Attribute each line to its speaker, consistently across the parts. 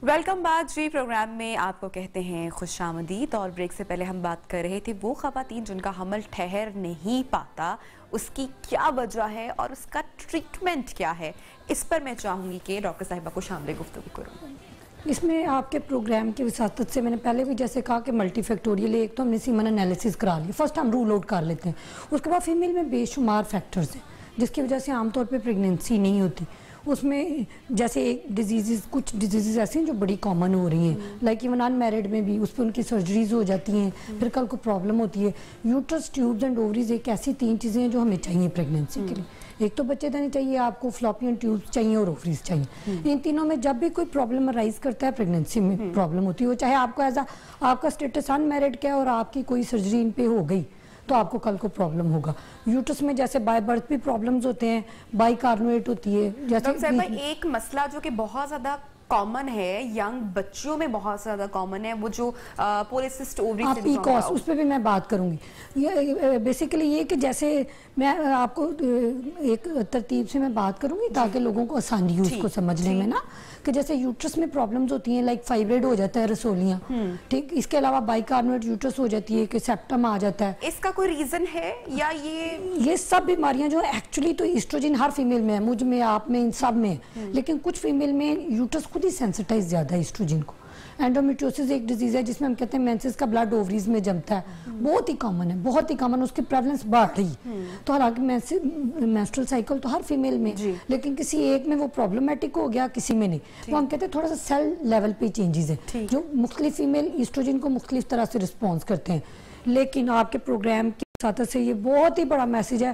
Speaker 1: Welcome back جی. Programme میں آپ کو کہتے ہیں خوش آمدید. اور بریک سے پہلے ہم بات کر رہے تھے وہ خواتین جن کا حمل ٹھہر نہیں پاتا، اس کی کیا وجہ ہے اور اس کا ٹریٹمنٹ کیا ہے. اس پر میں چاہوں گی کہ ڈاکٹر صاحبہ کو شامل گفتگو کروں.
Speaker 2: اس میں آپ کے پروگرام کی وساطت سے میں نے پہلے بھی جیسے کہا کہ ملٹی فیکٹوریل، ایک تو ہم نے سیمن انالیسس کرا لی، فرسٹ ہم رول آؤٹ کر لیتے ہیں. اس کے بعد فیمیل میں بے شمار فیکٹرز ہیں جس کی وجہ سے عام طور پہ پریگنینسی نہیں ہوتی. اس میں جیسے کچھ ڈیزیزز ایسے ہیں جو بڑی کامن ہو رہی ہیں، لائک ایون ان میرڈ میں بھی اس پہ ان کی سرجریز ہو جاتی ہیں، پھر کل کو پرابلم ہوتی ہے. یوٹرس، ٹیوبز اینڈ اووریز ایک ایسی 3 چیزیں ہیں جو ہمیں چاہیے پریگنینسی کے لیے. ایک تو بچے دانی چاہیے آپ کو، فلوپین ٹیوبز چاہیے اور اووریز چاہیے. ان تینوں میں جب بھی کوئی پرابلم ارائز کرتا ہے پریگنینسی میں پرابلم ہوتی ہے، وہ چاہے آپ کو آپ کا اسٹیٹس ان میرڈ کیا ہے اور آپ کی کوئی سرجری ان پہ ہو گئی تو آپ کو کل کو پرابلم ہوگا. یوٹرس میں جیسے بائی برتھ بھی پرابلمز ہوتے ہیں، بائی کارنویٹ ہوتی ہے.
Speaker 1: ڈاکٹر صاحبہ ایک مسئلہ جو کہ بہت زیادہ کامن ہے، ینگ بچیوں میں بہت زیادہ کامن ہے، وہ جو پولیسسٹ اووری
Speaker 2: پیکوس، اس پہ بھی میں بات کروں گی. یہ بیسیکلی یہ کہ جیسے میں آپ کو ایک ترتیب سے میں بات کروں گی تاکہ لوگوں کو آسانی ہو اس کو سمجھنے میں نا، کہ جیسے یوٹرس میں پرابلمز ہوتی ہیں، لائک فائبرائڈ ہو جاتا ہے، رسولیاں، ٹھیک. اس کے علاوہ بائی کارنویٹ یوٹرس ہو جاتی ہے کہ سیپٹم آ جاتا ہے.
Speaker 1: اس کا کوئی ریزن ہے یا
Speaker 2: یہ سب بیماریاں جو ایکچولی تو ایسٹروجن ہر فیمیل میں ہے، مجھ میں، آپ میں، ان سب میں ہے، لیکن کچھ فیمیل میں یوٹرس خود ہی سینسٹائز زیادہ ہے ایسٹروجن کو. اینڈومیٹریوسس ایک ڈیزیز ہے جس میں ہم کہتے ہیں مینسز کا بلڈ اووریز میں جمتا ہے، بہت ہی کامن ہے، بہت ہی کامن. اس کی پریولنس بڑھ رہی ہے. تو حالانکہ مینسٹرل سائیکل تو ہر فیمیل میں، لیکن کسی ایک میں وہ پرابلمٹک ہو گیا، کسی میں نہیں. تو ہم کہتے ہیں تھوڑا سا سیل لیول پہ چینجز ہیں جو مختلف فیمیل ایسٹروجن کو مختلف طرح سے رسپانس کرتے ہیں. لیکن آپ کے پروگرام کی ساتھ سے یہ بہت ہی بڑا میسیج ہے.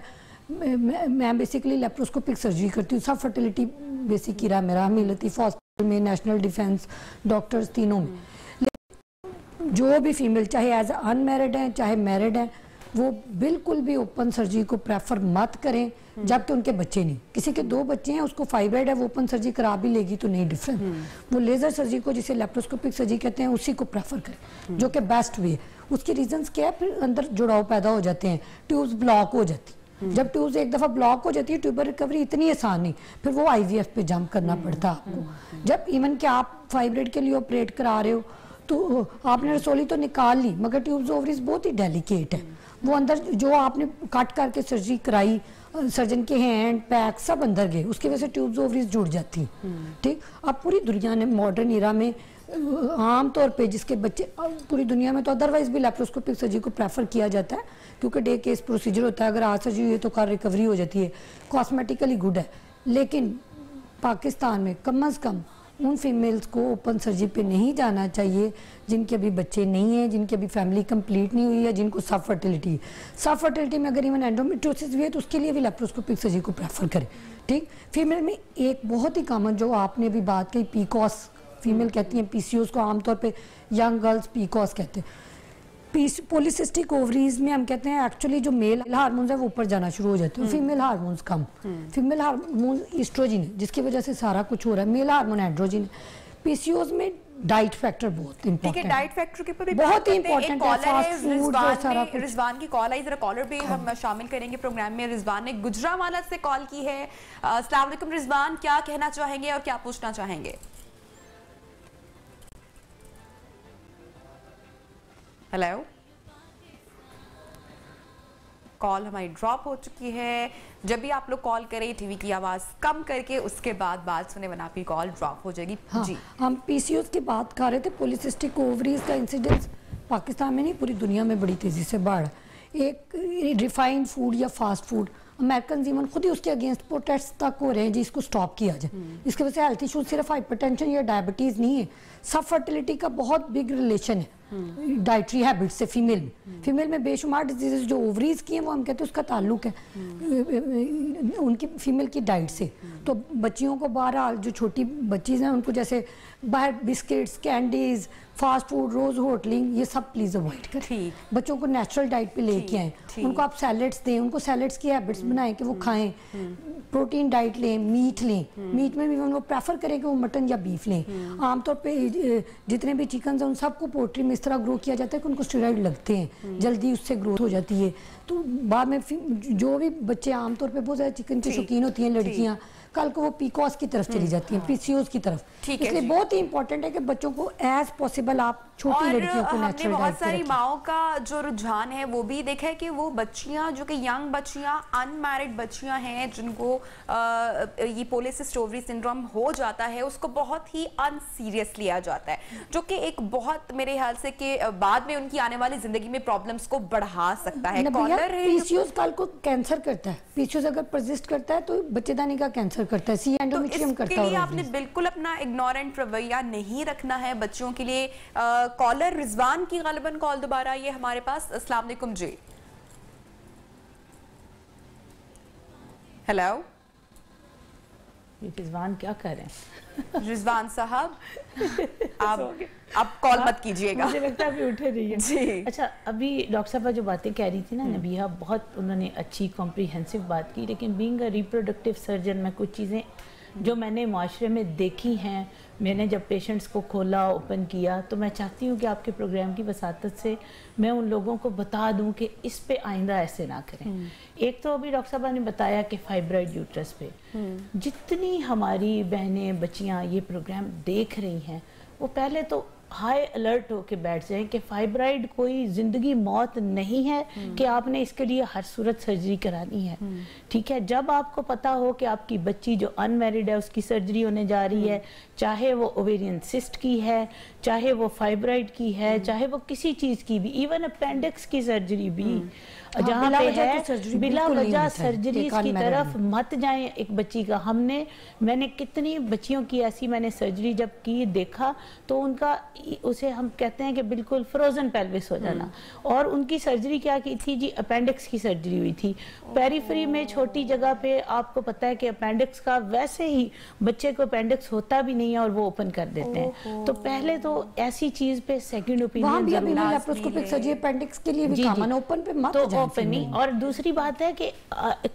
Speaker 2: میں بیسیکلی لیپروسکوپک سرجری کرتی ہوں، سب فرٹیلیٹی بیسک کی رہا میرا، ہمیں لطیف ہاسپٹل میں، نیشنل ڈیفینس، ڈاکٹرز تینوں میں. جو بھی فیمیل چاہے ایز ان میرڈ ہیں چاہے میرڈ ہیں، وہ بالکل بھی اوپن سرجری کو پریفر مت کریں جبکہ ان کے بچے نہیں. کسی کے 2 بچے ہیں، اس کو فائبرائڈ ہے، وہ اوپن سرجری کرا بھی لے گی تو نہیں ڈفرینٹ. وہ لیزر سرجری کو جسے لیپروسکوپک سرجری کہتے ہیں اسی کو پریفر کریں، جو کہ بیسٹ وے ہے. اس کی ریزنز کیا ہے؟ پھر اندر جڑاؤ پیدا ہو جاتے ہیں، ٹیوبز بلاک ہو جاتی. جب ٹیوبز ایک دفعہ بلاک ہو جاتی ہے، ٹیوبر ریکوری اتنی آسان نہیں، پھر وہ آئی وی ایف پہ جمپ کرنا پڑتا آپ کو. جب ایون کہ آپ فائبرائڈ کے لیے آپریٹ کرا رہے ہو تو آپ نے رسولی تو نکال لی، مگر ٹیوبز اووریز بہت ہی ڈیلیکیٹ ہے. وہ اندر جو آپ نے کٹ کر کے سرجری کرائی، سرجن کے ہینڈ پیک سب اندر گئے، اس کی وجہ سے ٹیوبز اووریز جڑ جاتی ہیں. ٹھیک. اب پوری دنیا نے ماڈرن ایرا میں عام طور پہ جس کے بچے، پوری دنیا میں تو ادروائز بھی لیپروسکوپک سرجری کو پریفر کیا جاتا ہے کیونکہ ڈے کیس پروسیجر ہوتا ہے. اگر آج سرجری ہوئی ہے تو کار ریکوری ہو جاتی ہے، کاسمیٹیکلی گڈ ہے. لیکن پاکستان میں کم از کم ان فیمیلز کو اوپن سرجری پہ نہیں جانا چاہیے جن کے ابھی بچے نہیں ہیں، جن کی ابھی فیملی کمپلیٹ نہیں ہوئی ہے، جن کو سب فرٹیلیٹی ہے. سب فرٹیلیٹی میں اگر ایون اینڈومیٹریوسس بھی ہے تو اس کے لیے بھی لیپروسکوپک سرجری کو پریفر کریں. ٹھیک. فیمیل میں ایک بہت ہی کامن جو آپ نے بھی بات کی، پیکوس فیمیل کہتی ہیں، پی سی اوز کو عام طور پہ ینگ گرلز پیکوس کہتے ہیں. پولیسسٹک اووریز میں ہم کہتے ہیں ایکچولی جو میل ہارمونز ہیں وہ اوپر جانا شروع ہو جاتے ہیں، فیمیل ہارمونز کم. فیمیل ہارمون ایسٹروجن ہے جس کی وجہ سے سارا کچھ ہو رہا ہے، میل ہارمون اینڈروجن ہے. پی سی اوز میں ڈائٹ فیکٹر بہت امپورٹنٹ ہے.
Speaker 1: ڈائٹ فیکٹر کے اوپر بھی
Speaker 2: بہت ہی امپورٹنٹ ہے. فاسٹ فوڈ اور سارا کچھ.
Speaker 1: رضوان کی کال آئی، ذرا کالر بھی ہم شامل کریں گے پروگرام میں. رضوان نے گجرانوالہ سے کال کی ہے. السلام علیکم رضوان، کیا کہنا چاہیں گے اور کیا پوچھنا چاہیں گے؟ ہیلو، کال ہماری ڈراپ ہو چکی ہے. جب بھی آپ لوگ کال کریں ٹی وی کی آواز کم کر کے اس کے بعد بات سنیں ورنہ آپ کی کال ڈراپ ہو جائے گی. جی،
Speaker 2: ہم پی سی اوز کی بات کر رہے تھے. پولیسسٹک اووریز کا انسیڈنس پاکستان میں نہیں پوری دنیا میں بڑی تیزی سے بڑھ رہا ہے. ایک ریفائنڈ فوڈ یا فاسٹ فوڈ، امریکنز ایون خود ہی اس کے اگینسٹ پروٹیسٹ تک ہو رہے ہیں جی اس کو سٹاپ کیا جائے. اس کی وجہ سے ہیلتھ ایشوز صرف ہائپر ٹینشن یا ڈائبٹیز نہیں ہے، سب فرٹیلیٹی کا بہت بگ ریلیشن ہے ڈائٹری ہیبٹ سے. فیمیل میں بے شمار ڈیزیزز جو اووریز کی ہیں وہ ہم کہتے ہیں اس کا تعلق ہے ان کی فیمیل کی ڈائٹ سے. تو بچیوں کو بہرحال جو چھوٹی بچیز ہیں ان کو جیسے باہر بسکٹس، کینڈیز، فاسٹ فوڈ، روز ہوٹلنگ، یہ سب پلیز اوائڈ کریں. بچوں کو نیچرل ڈائٹ پہ لے کے آئیں. ان کو آپ سیلڈس دیں، ان کو سیلڈس کی ہیبٹس بنائیں کہ وہ کھائیں. پروٹین ڈائٹ لیں، میٹ لیں. میٹ میں بھی وہ پریفر کریں کہ وہ مٹن یا بیف لیں. عام طور پہ جتنے بھی چکنز ہیں ان سب کو پولٹری میں اس طرح گرو کیا جاتا ہے کہ ان کو اسٹیرائڈ لگتے ہیں، جلدی اس سے گروتھ ہو جاتی ہے. تو بعد میں جو بھی بچے عام طور پہ بہت زیادہ چکن کی شوقین ہوتی ہیں لڑکیاں، کل کو وہ پیکوس کی طرف چلی جاتی ہیں، پی سی اوز کی طرف. اس لیے بہت ہی امپورٹنٹ ہے کہ بچوں کو ایز پاسبل آپ چھوٹی لڑکیوں کو نیچرل ڈائٹ پہ رکھیں.
Speaker 1: بہت ساری ماؤں کا جو رجحان ہے وہ بھی دیکھا ہے کہ وہ بچیاں جو کہ ینگ بچیاں، ان میرڈ بچیاں ہیں جن کو یہ پولیسسٹ اووری سنڈروم ہو جاتا ہے، اس کو بہت ہی ان سیریس لیا جاتا ہے، جو کہ ایک بہت میرے خیال سے کہ بعد میں ان کی آنے والی زندگی میں پرابلمز کو بڑھا سکتا ہے.
Speaker 2: پی سی اوز کل کو کینسر کرتا ہے. پی سی اوز اگر پرزسٹ کرتا ہے تو بچے دانی کا کینسر کرتا ہے، سی اینڈومیٹریم کرتا ہے.
Speaker 1: اس کے لیے آپ نے بالکل اپنا اگنورنٹ رویہ نہیں رکھنا ہے بچوں کے لیے. کالر رضوان کی غالباً کال دوبارہ یہ ہمارے پاس. السلام علیکم جی. ہیلو
Speaker 3: رضوان کیا کر رہے ہیں؟
Speaker 1: رضوان صاحب آپ کال مت کیجئے گا،
Speaker 3: مجھے لگتا ہے ابھی اٹھے رہی ہے.
Speaker 1: جی
Speaker 3: اچھا، ابھی ڈاکٹر صاحبہ جو باتیں کہہ رہی تھی نا نبیہہ، بہت انہوں نے اچھی کمپریہنسو بات کی، لیکن بینگ اے ریپروڈکٹیو سرجن میں کچھ چیزیں جو میں نے معاشرے میں دیکھی ہیں، میں نے جب پیشنٹس کو کھولا، اوپن کیا، تو میں چاہتی ہوں کہ آپ کے پروگرام کی وساطت سے میں ان لوگوں کو بتا دوں کہ اس پہ آئندہ ایسے نہ کریں. ایک تو ابھی ڈاکٹر صاحبہ نے بتایا کہ فائبرائڈ یوٹرس پہ جتنی ہماری بہنیں بچیاں یہ پروگرام دیکھ رہی ہیں، وہ پہلے تو ہائی الرٹ ہو کے بیٹھ جائیں کہ فائبرائڈ کوئی زندگی موت نہیں ہے کہ آپ نے اس کے لیے ہر صورت سرجری کرانی ہے. ٹھیک ہے، جب آپ کو پتا ہو کہ آپ کی بچی جو ان میرڈ ہے اس کی سرجری ہونے جا رہی ہے، چاہے وہ اوویرین سسٹ کی ہے، چاہے وہ فائبرائڈ کی ہے، چاہے وہ کسی چیز کی بھی، ایون اپینڈکس کی سرجری بھی جہاں پہ ہے، بلا وجہ سرجریز کی طرف مت جائیں ایک بچی کا. میں نے کتنی بچیوں کی ایسی میں نے سرجری جب کی دیکھا تو ان کا اسے ہم کہتے ہیں کہ بالکل فروزن پیلوس ہو جانا. اور ان کی سرجری کیا کی تھی جی؟ اپینڈکس کی سرجری ہوئی تھی. پیریفری میں چھوٹی جگہ پہ آپ کو پتا ہے کہ اپینڈکس کا ویسے ہی بچے کو اپینڈکس ہوتا بھی نہیں ہے اور وہ اوپن کر دیتے ہیں. تو پہلے تو ایسی چیز پہ سیکنڈ اوپینین ضرور.
Speaker 2: لیپروسکوپک سرجری اپینڈکس کے لیے بھی کامن، اوپن پہ مت جائیں.
Speaker 3: اور دوسری بات ہے کہ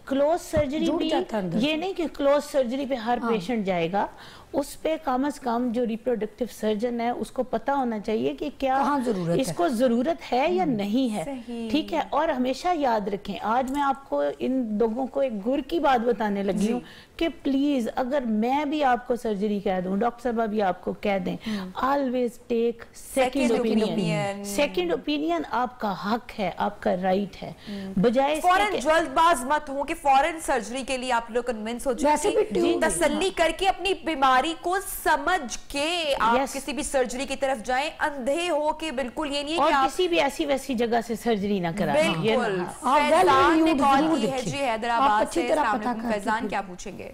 Speaker 3: کلوز سرجری بھی یہ نہیں کہ کلوز سرجری پہ ہر پیشنٹ جائے گا، اس پہ کم از کم جو ریپروڈکٹیو سرجن ہے اس کو پتا ہونا چاہیے کہ کیا اس کو ضرورت ہے یا نہیں ہے. ٹھیک ہے، اور ہمیشہ یاد رکھیں، آج میں آپ کو ان لوگوں کو ایک گر کی بات بتانے لگی ہوں کہ پلیز اگر میں بھی آپ کو سرجری کہہ دوں، ڈاکٹر صاحبہ بھی آپ کو کہہ دیں، always take second opinion. Second opinion آپ کا حق ہے، آپ کا رائٹ ہے. بجائے
Speaker 1: فوراً جلد باز مت ہوں کہ فوراً سرجری کے لیے آپ لوگ کنونس ہو چکے، تسلی کر کے اپنی بیماری کو سمجھ کے آپ کسی بھی سرجری کی طرف جائیں. اندھے ہو کے بالکل یہ نہیں ہے
Speaker 3: اور
Speaker 1: کہ آپ
Speaker 3: کسی بھی ایسی ویسی جگہ سے سرجری نہ کرائیں.
Speaker 1: بالکل. فیضان نے کال کی ہے جی حیدرآباد سے. السلام علیکم فیضان، کیا پوچھیں گے؟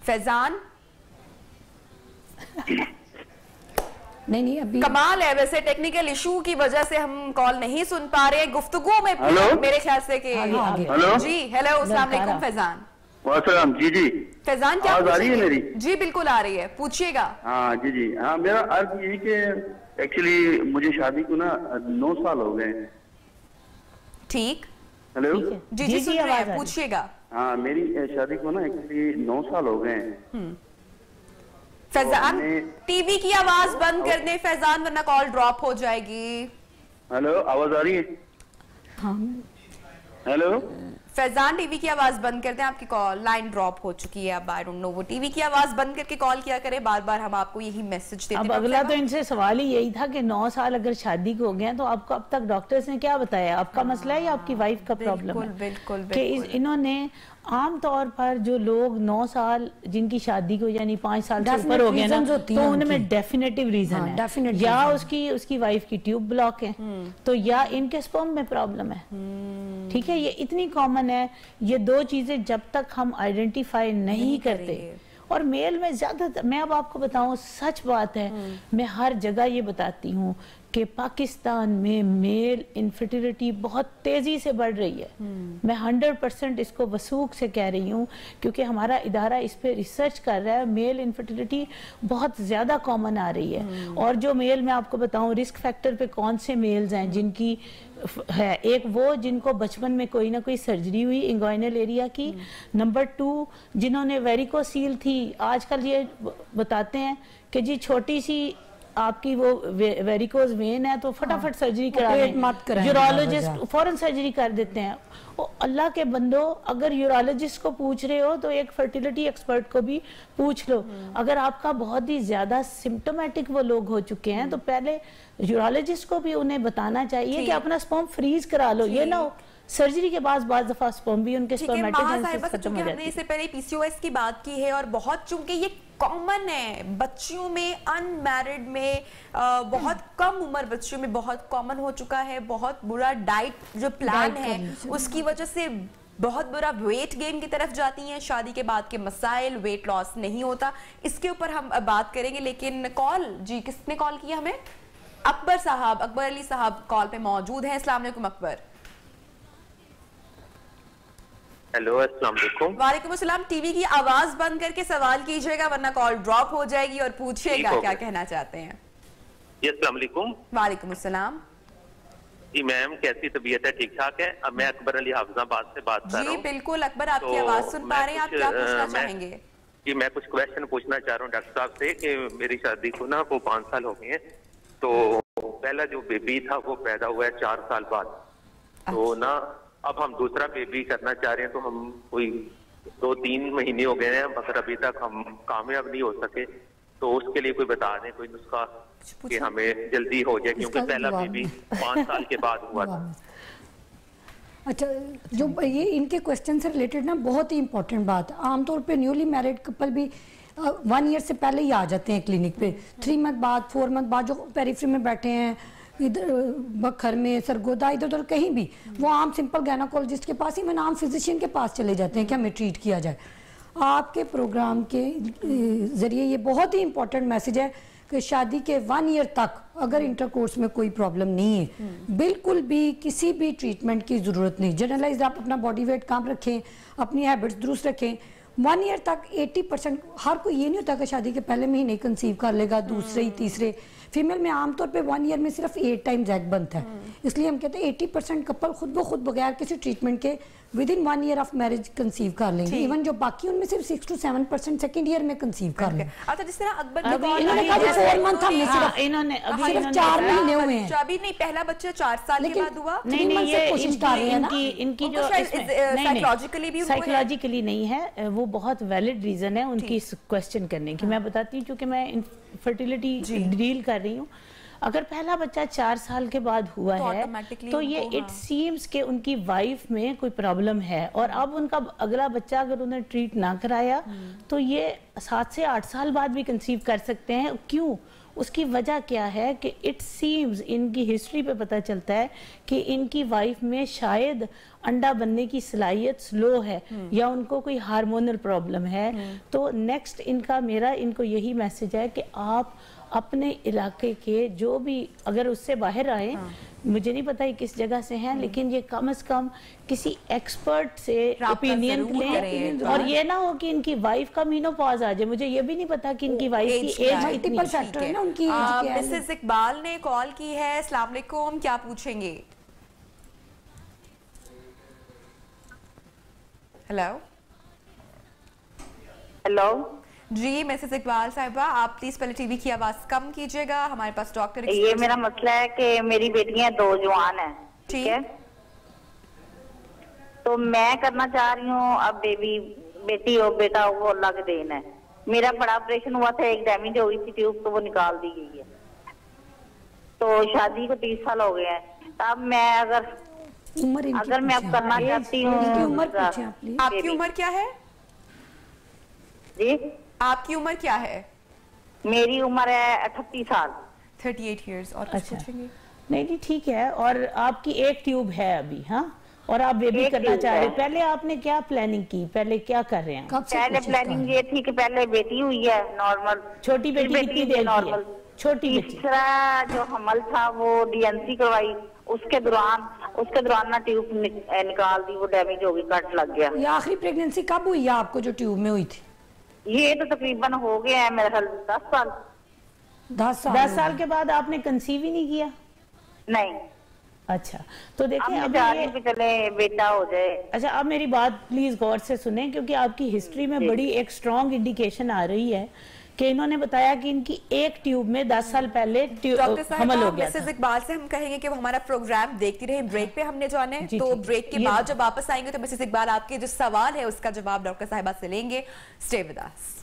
Speaker 1: فیضان
Speaker 2: نہیں ابھی
Speaker 1: کمال ہے، ویسے ٹیکنیکل ایشو کی وجہ سے ہم کال نہیں سن پا رہے. گفتگو میں میرے خیال سے کہ جی ہیلو السلام علیکم فیضان.
Speaker 4: السلام. جی
Speaker 1: فیضان کیا
Speaker 4: آواز آ رہی ہے میری؟
Speaker 1: جی بالکل آ رہی ہے، پوچھئے گا.
Speaker 4: ہاں جی ہاں، میرا عرض یہ کہ ایکچولی مجھے شادی کو نا 9 سال ہو گئے.
Speaker 1: ٹھیک،
Speaker 4: ہیلو
Speaker 1: جی سن رہے ہیں، پوچھئے گا.
Speaker 4: ہاں، میری شادی کو نا ایکچولی 9 سال ہو گئے ہیں.
Speaker 1: فیضان ٹی وی کی آواز بند کر دیں فیضان، ورنہ کال ڈراپ ہو جائے گی.
Speaker 4: ہیلو آواز آ رہی ہے؟ ہیلو
Speaker 1: فیضان ٹی وی کی آواز بند کر دیں، آپ کی کال لائن ڈراپ ہو چکی ہے. اب آئی ڈونٹ نو، وہ ٹی وی کی آواز بند کر کے کال کیا کرے، بار بار ہم آپ کو یہی میسج دیتے ہیں.
Speaker 3: اب اگلا تو ان سے سوال ہی یہی تھا کہ 9 سال اگر شادی کو ہو گئے ہیں تو آپ کو اب تک ڈاکٹرز نے کیا بتایا؟ آپ کا مسئلہ ہے یا آپ کی وائف کا پرابلم ہے؟
Speaker 1: بالکل
Speaker 3: کہ انہوں نے عام طور پر جو لوگ 9 سال جن کی شادی کو یعنی 5 سال سے اوپر ہو گئے نا، تو ان میں ڈیفینیٹیو ریزن ہے، یا اس کی وائف کی ٹیوب بلاک ہے، تو یا ان کے سپرم میں پرابلم ہے. ٹھیک ہے، یہ اتنی کامن ہے. یہ 2 چیزیں جب تک ہم آئیڈینٹیفائی نہیں کرتے، اور میل میں زیادہ تر، میں اب آپ کو بتاؤں سچ بات ہے، میں ہر جگہ یہ بتاتی ہوں کہ پاکستان میں میل انفرٹیلیٹی بہت تیزی سے بڑھ رہی ہے. میں 100% اس کو وثوق سے کہہ رہی ہوں کیونکہ ہمارا ادارہ اس پہ ریسرچ کر رہا ہے. میل انفرٹیلیٹی بہت زیادہ کامن آ رہی ہے. اور جو میل میں آپ کو بتاؤں رسک فیکٹر پہ کون سے میلز ہیں جن کی ہے, ایک وہ جن کو بچپن میں کوئی نہ کوئی سرجری ہوئی انگوائنل ایریا کی. نمبر 2 جنہوں نے ویریکوسیل تھی. آج کل یہ بتاتے ہیں کہ جی چھوٹی سی آپ کی وہ ویریکوز وین ہے تو فٹافٹ سرجری کرا لیں, یورولوجسٹ فوراً سرجری کر دیتے ہیں. اللہ کے بندو, اگر یورولوجسٹ کو پوچھ رہے ہو تو ایک فرٹیلیٹی ایکسپرٹ کو بھی پوچھ لو. اگر آپ کا بہت ہی زیادہ سمپٹومیٹک وہ لوگ ہو چکے ہیں تو پہلے یورولوجسٹ کو بھی انہیں بتانا چاہیے کہ اپنا سپرم فریز کرا لو. یہ نہ ہو سرجری کے بعد دفعہ سپرم بھی ان کے سپرمیٹوجنسس ختم ہو جاتی ہے.
Speaker 1: اس سے پہلے پی سی او ایس کی بات کی ہے اور بہت چونکہ یہ کامن ہے بچیوں میں, ان میرڈ میں, بہت کم عمر بچیوں میں بہت کامن ہو چکا ہے. بہت برا ڈائٹ جو پلان ہے اس کی وجہ سے بہت برا ویٹ گین کی طرف جاتی ہیں. شادی کے بعد کے مسائل, ویٹ لاس نہیں ہوتا, اس کے اوپر ہم بات کریں گے. لیکن کال, جی کس نے کال کیا ہمیں؟ اکبر صاحب, اکبر علی صاحب کال پہ موجود ہیں. السلام علیکم اکبر.
Speaker 5: ہیلو السلام علیکم.
Speaker 1: وعلیکم السلام. ٹی وی کی آواز بند کر کے سوال کیجئے گا ورنہ کال ڈراپ ہو جائے گی, اور پوچھئے گا کیا کہنا چاہتے ہیں.
Speaker 5: جی السلام علیکم.
Speaker 1: وعلیکم السلام.
Speaker 5: جی میم کیسی طبیعت ہے؟ ٹھیک ٹھاک ہے. اب میں اکبر علی حافظ آباد سے بات کر رہا ہوں.
Speaker 1: جی بالکل اکبر, آپ کی آواز سن پا رہے ہیں. آپ کیا پوچھنا چاہیں گے؟
Speaker 5: جی میں کچھ کویشچن پوچھنا چاہ رہا ہوں ڈاکٹر صاحب سے کہ میری شادی کو نا وہ 5 سال ہو گئے ہیں. تو پہلا جو بیبی تھا وہ پیدا ہوا ہے 4 سال بعد. تو نا اب ہم دوسرا بیبی کرنا چاہ رہے ہیں تو ہم کوئی 2-3 مہینے ہو گئے ہیں مگر ابھی تک ہم کامیاب نہیں ہو سکے. تو اس کے لیے کوئی بتا دیں کوئی نسخہ کہ ہمیں جلدی ہو جائے کیونکہ پہلا بیبی 5 سال کے بعد ہوا تھا.
Speaker 2: اچھا, جو یہ ان کے کوشچن سے ریلیٹڈ نا بہت ہی امپورٹنٹ بات. عام طور پہ نیولی میرڈ کپل بھی 1 ایئر سے پہلے ہی آ جاتے ہیں کلینک پہ. 3 منتھ بعد 4 منتھ بعد جو پیریفری میں بیٹھے ہیں ادھر بکھر میں, سرگودا, ادھر ادھر کہیں بھی, وہ عام سمپل گائناکولوجسٹ کے پاس ہی میں عام فزیشین کے پاس چلے جاتے ہیں کہ ہمیں ٹریٹ کیا جائے. آپ کے پروگرام کے ذریعے یہ بہت ہی امپورٹنٹ میسج ہے کہ شادی کے 1 ایئر تک اگر انٹرکورس میں کوئی پرابلم نہیں ہے, بالکل بھی کسی بھی ٹریٹمنٹ کی ضرورت نہیں. جنرلائز آپ اپنا باڈی ویٹ کام رکھیں, اپنی ہیبٹس درست رکھیں. 1 ایئر تک 80%, ہر کوئی یہ نہیں ہوتا کہ شادی کے پہلے مہینے کنسیو کر لے گا, دوسرے ہی تیسرے. فیمیل میں عام طور پہ 1 ایئر میں صرف 8 ٹائمز ایگ بنتا ہے. اس لیے ہم کہتے ہیں 80% کپل خود بخود بغیر کسی ٹریٹمنٹ کے ودن 1 ایئر آف میرج کنسیو کر لیں گے. ایون جو باقی ان میں صرف 6 to 7% سیکنڈ ایئر میں کنسیو کر لیں.
Speaker 1: اچھا, جس طرح اکبر
Speaker 2: نے کہا 4 منتھ ہم نے صرف 4 مہینے ہوئے ہیں.
Speaker 1: ابھی نہیں, پہلا بچہ 4 سال کے بعد ہوا.
Speaker 3: نہیں, یہ ان کی جو سائیکولوجیکلی نہیں ہے, وہ بہت ویلڈ ریزن ہے ان کی کوشچن کرنے کی. میں بتاتی ہوں چونکہ میں فرٹیلیٹی ڈیل کر رہی ہوں. اگر پہلا بچہ 4 سال کے بعد ہوا ہے تو یہ اٹ سیمز کہ ان کی وائف میں کوئی پرابلم ہے, اور اب ان کا اگلا بچہ اگر انہیں ٹریٹ نہ کرایا تو یہ 7 سے 8 سال بعد بھی کنسیو کر سکتے ہیں. کیوں؟ اس کی وجہ کیا ہے کہ اٹ سیمز ان کی ہسٹری پہ پتہ چلتا ہے کہ ان کی وائف میں شاید انڈا بننے کی صلاحیت سلو ہے, یا ان کو کوئی ہارمونل پرابلم ہے. تو نیکسٹ میرا ان کو یہی میسج ہے کہ آپ اپنے علاقے کے جو بھی اگر اس سے باہر آئیں, مجھے نہیں پتا کس جگہ سے ہیں, لیکن یہ کم از کم کسی ایکسپرٹ سے اوپینین لیں, اور یہ نہ ہو کہ ان کی وائف کا مینوپاز آ جائے. مجھے یہ بھی نہیں پتا کہ ان کی وائف کی ایج کتنی ہے.
Speaker 1: مسز اقبال نے کال کی ہے. السلام علیکم, کیا پوچھیں گے؟ Hello
Speaker 6: hello.
Speaker 1: جی مسز اقبال صاحبہ, آپ پلیز پہلے ٹی وی کی آواز کم کیجئے گا, ہمارے پاس ڈاکٹر.
Speaker 6: یہ میرا مسئلہ ہے کہ میری بیٹیاں 2 جوان ہیں, ٹھیک ہے, تو میں کرنا چاہ رہی ہوں. اب بیٹی اور بیٹا وہ اللہ کے دین ہے. میرا بڑا آپریشن ہوا تھا, ایک ڈیمیج ہو گئی تھی ٹیوب, تو وہ نکال دی گئی ہے. تو شادی کو 30 سال ہو گئے ہیں. اب میں اگر میں اب کرنا چاہتی ہوں.
Speaker 1: آپ کی عمر کیا ہے؟
Speaker 6: جی
Speaker 1: آپ کی عمر کیا ہے؟
Speaker 6: میری عمر ہے 38 سال.
Speaker 1: 38 ایئرز. اور کچھ پوچھیں گے؟
Speaker 3: نہیں ٹھیک ہے. اور آپ کی ایک ٹیوب ہے ابھی, ہاں, اور آپ بیبی کرنا چاہ رہے ہیں. پہلے آپ نے کیا پلاننگ کی, پہلے کیا کر رہے ہیں؟
Speaker 6: پہلے پلاننگ یہ تھی کہ پہلے بیٹی ہوئی ہے نارمل.
Speaker 3: چھوٹی بیٹی کتنی دیر کی ہے؟ छोटी बच्ची।
Speaker 6: तीसरा जो हमल था वो DNC करवाई, उसके दौरान ना ट्यूब निकाल दी, वो डैमेज हो गई, कट लग गया।
Speaker 2: ये आखिरी प्रेगनेंसी कब हुई है आपको जो ट्यूब में हुई थी?
Speaker 6: ये तो तकरीबन हो गया है मेरे ख्याल 10 साल।
Speaker 3: 10 साल के बाद आपने कंसीव ही नहीं किया?
Speaker 6: नहीं।
Speaker 3: अच्छा, तो देखिए
Speaker 6: अब ये चले बेटा हो जाए।
Speaker 3: अच्छा, अब मेरी बात प्लीज गौर से सुने, क्योंकि आपकी हिस्ट्री में बड़ी एक स्ट्रॉन्ग इंडिकेशन आ रही है कि इन्होंने बताया कि इनकी एक ट्यूब में 10 साल पहले हमल हो गया।
Speaker 1: मिसेस इकबाल से हम कहेंगे कि वो हमारा प्रोग्राम देखती रहे। ब्रेक पे हमने जाना है, तो ब्रेक के बाद जब वापस आएंगे तो मिसेस इकबाल आपके जो सवाल है उसका जवाब डॉक्टर साहिबा से लेंगे। Stay with us.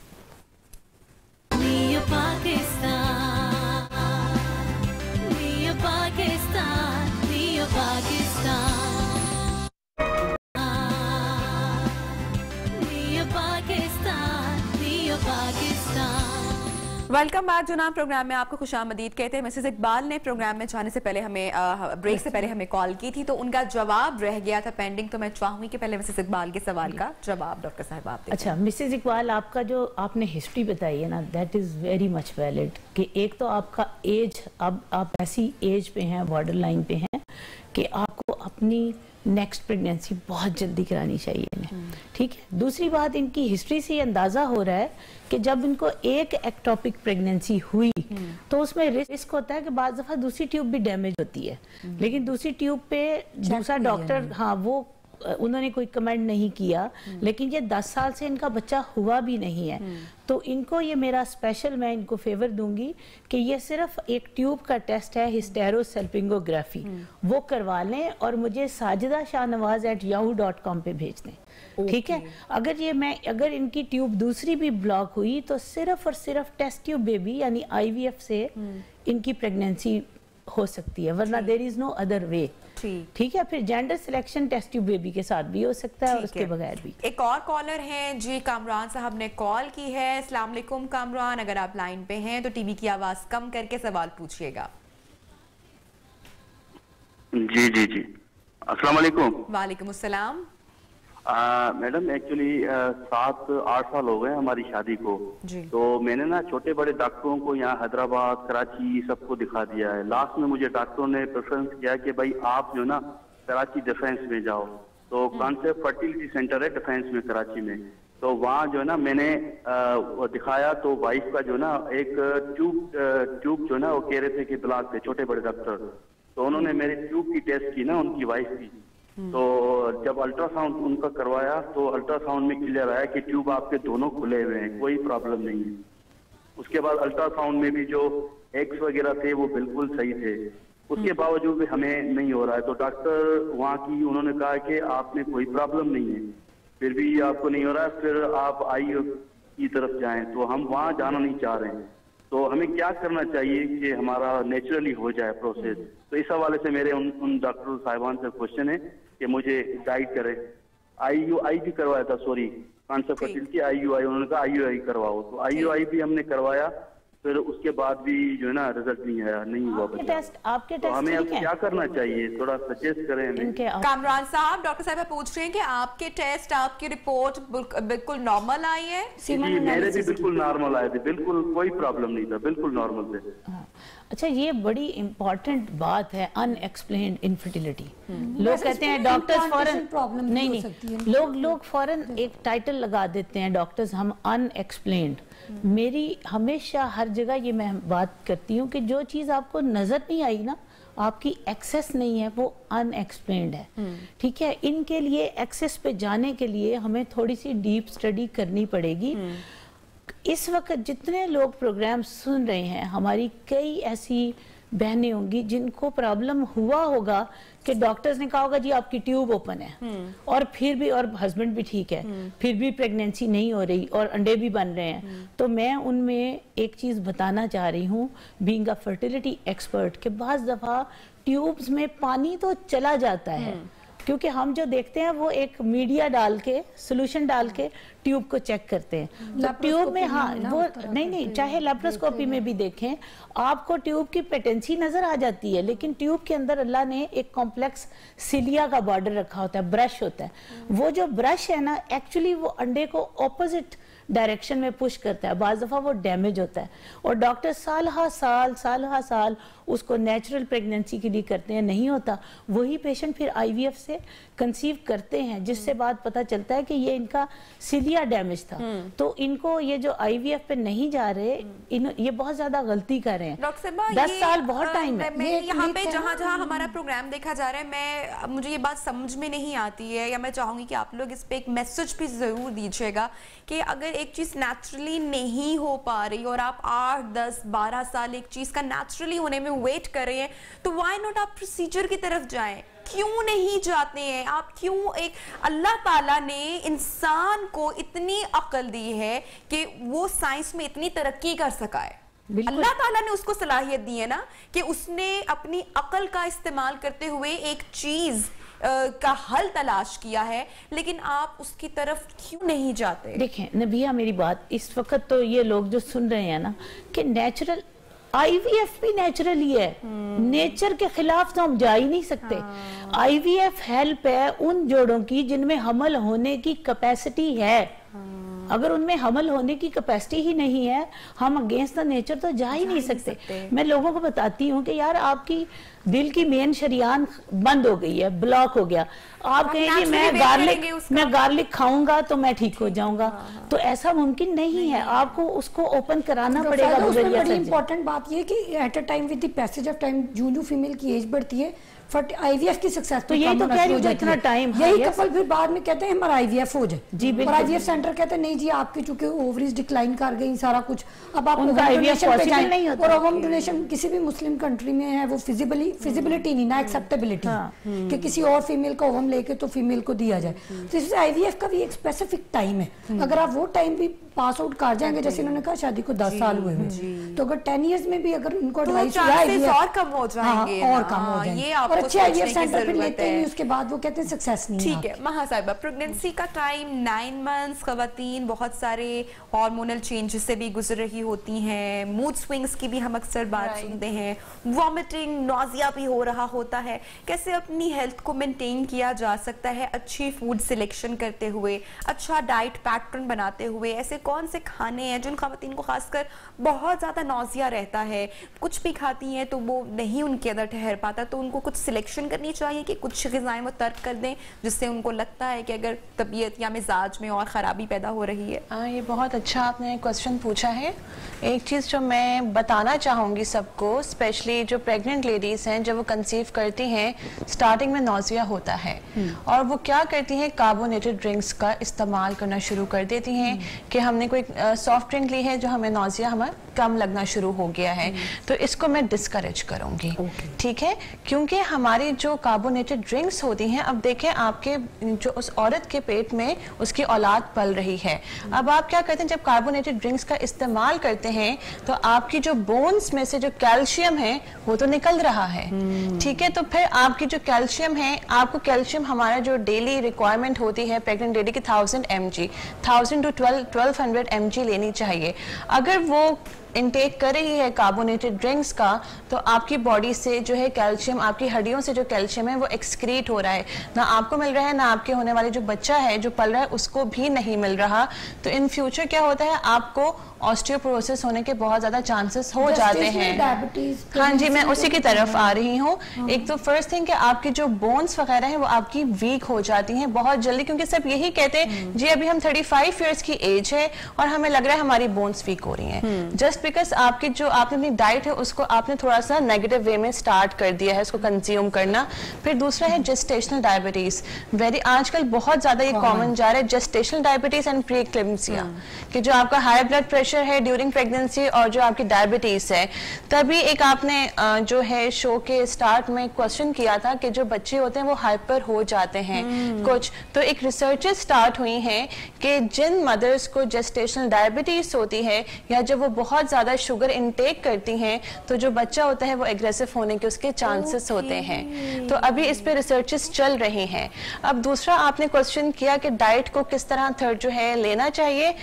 Speaker 1: Welcome back जनाब। प्रोग्राम में आपको खुशामदीद कहते हैं। मिसेस इकबाल ने प्रोग्राम में जाने से पहले हमें ब्रेक से पहले हमें कॉल की थी, तो उनका जवाब रह गया था पेंडिंग, तो मैं चाहूंगी कि पहले मिसेस इकबाल के सवाल का जवाब डॉक्टर साहब आप दें।
Speaker 3: अच्छा मिसेस इकबाल, आपका जो आपने हिस्ट्री बताई है ना, that is very much valid. कि एक तो आपका एज, अब आप ऐसी एज पे हैं, बॉर्डर लाइन पे हैं कि आपको अपनी नेक्स्ट प्रेगनेंसी बहुत जल्दी करानी चाहिए, ठीक है। दूसरी बात, इनकी हिस्ट्री से अंदाजा हो रहा है कि जब इनको एक एक्टोपिक प्रेगनेंसी हुई तो उसमें रिस्क होता है कि बाज़ दफा दूसरी ट्यूब भी डैमेज होती है, लेकिन दूसरी ट्यूब पे दूसरा डॉक्टर, हाँ, वो उन्होंने कोई कमेंट नहीं किया, लेकिन ये 10 साल से इनका बच्चा हुआ भी नहीं है, तो इनको ये मेरा स्पेशल, मैं इनको फेवर दूंगी कि ये सिर्फ एक ट्यूब का टेस्ट है, हिस्टेरोसल्पिंगोग्राफी, वो करवा लें और मुझे sajida.shahnawaz@yahoo.com पे भेज दें, ठीक है। अगर इनकी ट्यूब दूसरी भी ब्लॉक हुई तो सिर्फ और सिर्फ टेस्ट ट्यूब बेबी यानी IVF से इनकी प्रेगनेंसी हो सकती है, वरना there is no other way, ठीक है। फिर gender selection test tube baby के साथ भी हो सकता है और उसके बगैर भी।
Speaker 1: एक और कॉलर हैं जी, कामरान साहब ने कॉल की है। अस्सलाम वालेकुम कामरान, अगर आप लाइन पे हैं तो टीवी की आवाज कम करके सवाल पूछिएगा।
Speaker 4: जी जी जी, अस्सलाम वालेकुम।
Speaker 1: वालेकुम अस्सलाम।
Speaker 4: मैडम एक्चुअली 7-8 साल हो गए हमारी शादी को, तो मैंने ना छोटे बड़े डॉक्टरों को यहाँ हैदराबाद, कराची सबको दिखा दिया है। लास्ट में मुझे डॉक्टरों ने प्रेफरेंस किया कि भाई आप जो ना कराची डिफेंस में जाओ, तो कॉन्सेप्ट फर्टिलिटी सेंटर है डिफेंस में कराची में, तो वहाँ जो है ना मैंने दिखाया, तो वाइफ का जो ना एक ट्यूब जो ना वो कह रहे थे कि ब्लॉक थे, छोटे बड़े डॉक्टर, तो उन्होंने मेरे ट्यूब की टेस्ट की ना उनकी वाइफ की, तो जब अल्ट्रासाउंड उनका करवाया तो अल्ट्रासाउंड में क्लियर आया कि ट्यूब आपके दोनों खुले हुए हैं, कोई प्रॉब्लम नहीं है। उसके बाद अल्ट्रासाउंड में भी जो एक्स वगैरह थे वो बिल्कुल सही थे, उसके बावजूद भी हमें नहीं हो रहा है। तो डॉक्टर वहाँ की उन्होंने कहा कि आपने कोई प्रॉब्लम नहीं है, फिर भी आपको नहीं हो रहा है, फिर आप IVF की तरफ जाएं, तो हम वहाँ जाना नहीं चाह रहे हैं। तो हमें क्या करना चाहिए कि हमारा नेचुरली हो जाए प्रोसेस? तो इस हवाले से मेरे उन डॉक्टर साहिबान से क्वेश्चन है कि मुझे गाइड करें। IUI भी करवाया था, सॉरी कॉन्सेप्ट फर्टिलिटी IUI, उन्होंने कहा IUI करवाओ, तो IUI भी हमने करवाया, फिर उसके बाद भी जो है ना रिजल्ट नहीं आया, नहीं हुआ
Speaker 3: आपके टेस्ट,
Speaker 4: तो हमें अब क्या करना चाहिए, थोड़ा सजेस्ट करें हमें।
Speaker 1: कामरान साहब, डॉक्टर साहब पूछ रहे हैं कि आपके टेस्ट, आपकी रिपोर्ट बिल्कुल नॉर्मल आई है?
Speaker 4: जी मेरे भी बिल्कुल नॉर्मल आए थे, बिल्कुल कोई प्रॉब्लम नहीं था, बिल्कुल नॉर्मल थे।
Speaker 3: अच्छा, ये बड़ी इंपॉर्टेंट बात है, अनएक्सप्लेन्ड इनफर्टिलिटी। लोग कहते हैं डॉक्टर्स फौरन नहीं, लोग फौरन एक टाइटल लगा देते हैं डॉक्टर्स, हम अनएक्सप्लेन्ड। मेरी हमेशा हर जगह ये मैं बात करती हूँ कि जो चीज़ आपको नजर नहीं आई ना, आपकी एक्सेस नहीं है, वो अनएक्सप्लेन्ड है, ठीक है। इनके लिए एक्सेस पे जाने के लिए हमें थोड़ी सी डीप स्टडी करनी पड़ेगी। इस वक्त जितने लोग प्रोग्राम सुन रहे हैं, हमारी कई ऐसी बहनें होंगी जिनको प्रॉब्लम हुआ होगा कि डॉक्टर्स ने कहा होगा जी आपकी ट्यूब ओपन है, और फिर भी, और हस्बैंड भी ठीक है, फिर भी प्रेगनेंसी नहीं हो रही और अंडे भी बन रहे हैं। तो मैं उनमें एक चीज बताना चाह रही हूँ, बीइंग अ फर्टिलिटी एक्सपर्ट, कि बाज़ दफा ट्यूब्स में पानी तो चला जाता है, क्योंकि हम जो देखते हैं वो एक मीडिया डाल के, सोल्यूशन डाल के ट्यूब को चेक करते हैं, तो ट्यूब में, हाँ वो नहीं, चाहे लेप्रोस्कोपी में भी देखें, आपको ट्यूब की पेटेंसी नजर आ जाती है, लेकिन ट्यूब के अंदर अल्लाह ने एक कॉम्प्लेक्स सिलिया का बॉर्डर रखा होता है, ब्रश होता है, वो जो ब्रश है ना, एक्चुअली वो अंडे को ऑपोजिट डायरेक्शन में पुश करता है, बाज़ दफ़ा वो डैमेज होता है और डॉक्टर साल हा साल उसको नेचुरल प्रेगनेंसी के लिए करते हैं, नहीं होता। वही पेशेंट फिर IVF से कंसीव करते हैं, जिससे बाद पता चलता है कि ये इनका सिलिया डैमेज था। तो इनको ये जो IVF पे नहीं जा रहे, ये बहुत ज्यादा गलती कर रहे हैं।
Speaker 1: डॉक्टर साहब
Speaker 3: 10 साल बहुत टाइम है।
Speaker 1: मैं यहाँ पे जहाँ हमारा प्रोग्राम देखा जा रहा है, मुझे ये बात समझ में नहीं आती है, या मैं चाहूंगी कि आप लोग इस पे एक मैसेज भी जरूर दीजिएगा कि अगर एक चीज नेचुरली नहीं हो पा रही और आप 8, 10, 12 साल एक चीज का नेचुरली होने में वेट कर रहे हैं, तो व्हाई नॉट आप प्रोसीजर की तरफ जाएं? क्यों नहीं जाते हैं आप? क्यों एक अल्लाह ताला ने इंसान को इतनी अक्ल दी है कि वो साइंस में इतनी तरक्की कर सका है। अल्लाह ताला ने उसको सलाहियत दी है ना कि उसने अपनी अक्ल का इस्तेमाल करते हुए एक चीज का हल तलाश किया है, लेकिन आप उसकी तरफ क्यों नहीं जाते?
Speaker 3: देखें नबिया, मेरी बात इस वक्त तो ये लोग जो सुन रहे हैं ना कि नेचुरल IVF भी नेचुरल ही है, नेचर के खिलाफ तो हम जा ही नहीं सकते। IVF हेल्प है उन जोड़ों की जिनमें हमल होने की कैपेसिटी है। अगर उनमें हमल होने की कैपेसिटी ही नहीं है, हम अगेंस्ट द नेचर तो जा ही नहीं सकते। मैं लोगों को बताती हूँ कि यार आपकी दिल की मेन शरियान बंद हो गई है, ब्लॉक हो गया, आप कहेंगे मैं गार्लिक खाऊंगा तो मैं ठीक हो जाऊंगा, तो ऐसा मुमकिन नहीं है। आपको उसको ओपन कराना पड़ेगा।
Speaker 2: बड़ी इंपॉर्टेंट बात ये कि at a time with the passage of time जो फीमेल की एज बढ़ती है, IVF की सक्सेस
Speaker 3: तो यही तो कह रही हूँ, इतना टाइम
Speaker 2: यही कपल फिर बाद में कहते हैं हमारा IVF हो जाए
Speaker 3: जी,
Speaker 2: और IVF सेंटर कहते हैं नहीं जी आपकी चूंकि ओवरीज डिक्लाइन कर गई सारा कुछ, अब आप
Speaker 3: उनका IVF पॉसिबल नहीं होता।
Speaker 2: और ओवम डोनेशन किसी भी मुस्लिम कंट्री में है वो फिजिबिलिटी नहीं ना एक्सेप्टेबिलिटी कि किसी और फीमेल का ओवम लेके तो फीमेल को दिया जाए। तो इससे IVF का भी एक स्पेसिफिक टाइम है। अगर आप वो टाइम भी पास आउट कर जाएंगे, जैसे इन्होंने कहा शादी को 10 साल हुए हैं, तो अगर 10 इयर्स में भी अगर इनको एडवाइस
Speaker 1: और कम हो जाएंगे
Speaker 2: और कम हो जाएंगे और अच्छे IVF सेंटर फिर लेते हैं, उसके बाद वो कहते हैं सक्सेस नहीं है।
Speaker 1: ठीक है महा साहिबा, प्रेगनेंसी का टाइम 9 मंथ्स, खवातीन बहुत सारे हार्मोनल चेंजेस से भी गुजर रही होती हैं, मूड स्विंग्स की भी हम अक्सर बात सुनते हैं, वॉमिटिंग नॉजिया भी हो रहा होता है। कैसे अपनी हेल्थ को मेंटेन किया जा सकता है अच्छी फूड सिलेक्शन करते हुए, अच्छा डाइट पैटर्न बनाते हुए? ऐसे कौन से खाने हैं जिन खवातीन को खासकर बहुत ज्यादा नॉजिया रहता है, कुछ भी खाती हैं तो वो नहीं उनके अंदर ठहर पाता, तो उनको कुछ सिलेक्शन करनी चाहिए कि कुछ ग़िज़ाएं वो तर्क कर दें जिससे उनको लगता है कि अगर तबीयत या मिजाज में और ख़राबी पैदा हो रही है?
Speaker 7: ये बहुत अच्छा आपने क्वेश्चन पूछा है। एक चीज़ जो मैं बताना चाहूँगी सबको, स्पेशली जो प्रेग्नेंट लेडीज़ हैं, जब वो कंसीव करती हैं स्टार्टिंग में नॉजिया होता है और वो क्या करती हैं, कार्बोनेटेड ड्रिंक्स का इस्तेमाल करना शुरू कर देती हैं कि हमने कोई सॉफ्ट ड्रिंक ली है जो हमें नॉजिया हमें कम लगना शुरू हो गया है, तो इसको मैं डिस्करेज करूँगी। ठीक है, क्योंकि हमारी जो कार्बोनेटेड ड्रिंक्स होती हैं, अब देखें आपके जो उस औरत के पेट में उसकी औलाद पल रही है, अब आप क्या करते हैं जब कार्बोनेटेड ड्रिंक्स का इस्तेमाल करते हैं तो आपकी जो बोन्स में से जो कैल्शियम है वो तो निकल रहा है। ठीक है, तो फिर आपकी जो कैल्शियम है, आपको कैल्शियम हमारा जो डेली रिक्वायरमेंट होती है प्रेग्नेंट लेडी की 1000 mg 1000 to 1200 mg लेनी चाहिए। अगर वो इनटेक कर रही है कार्बोनेटेड ड्रिंक्स का, तो आपकी बॉडी से जो है कैल्शियम, आपकी हड्डियों से जो कैल्शियम है वो एक्सक्रीट हो रहा है, ना आपको मिल रहा है ना आपके होने वाले जो बच्चा है जो पल रहा है उसको भी नहीं मिल रहा। तो इन फ्यूचर क्या होता है, आपको ऑस्टियोपोरोसिस होने के बहुत ज्यादा चांसेस हो जाते हैं। हाँ जी, मैं उसी की तरफ आ रही हूँ। एक तो फर्स्ट थिंग कि आपकी जो बोन्स वगैरह हैं वो आपकी वीक हो जाती हैं बहुत जल्दी, क्योंकि सब यही कहते हैं जी अभी हम 35 इयर्स की एज है और हमें लग रहा है हमारी बोन्स वीक हो रही हैं, जस्ट बिकॉज आपकी जो आपने अपनी डाइट है उसको आपने थोड़ा सा नेगेटिव वे में स्टार्ट कर दिया है उसको कंज्यूम करना। फिर दूसरा है जेस्टेशनल डायबिटीज, वेरी आजकल बहुत ज्यादा ये कॉमन जा रहा है, gestational diabetes and pre eclampsia, कि जो आपका हाई ब्लड प्रेशर है ड्यूरिंग प्रेगनेंसी और जो आपकी डायबिटीज है। तभी एक आपने जो है शो के स्टार्ट में क्वेश्चन किया था कि जो बच्चे होते हैं वो हाइपर हो जाते हैं कुछ, तो एक रिसर्चेस स्टार्ट हुई हैं कि जिन मदर्स को जेस्टेशनल डायबिटीज होती है या जब वो बहुत ज्यादा शुगर इनटेक करती हैं तो जो बच्चा होता है वो एग्रेसिव होने के उसके चांसेस होते हैं। तो अभी इस पे रिसर्चेस चल रही हैं। अब दूसरा आपने क्वेश्चन किया कि डाइट को किस तरह थर्ड जो है लेना चाहिए,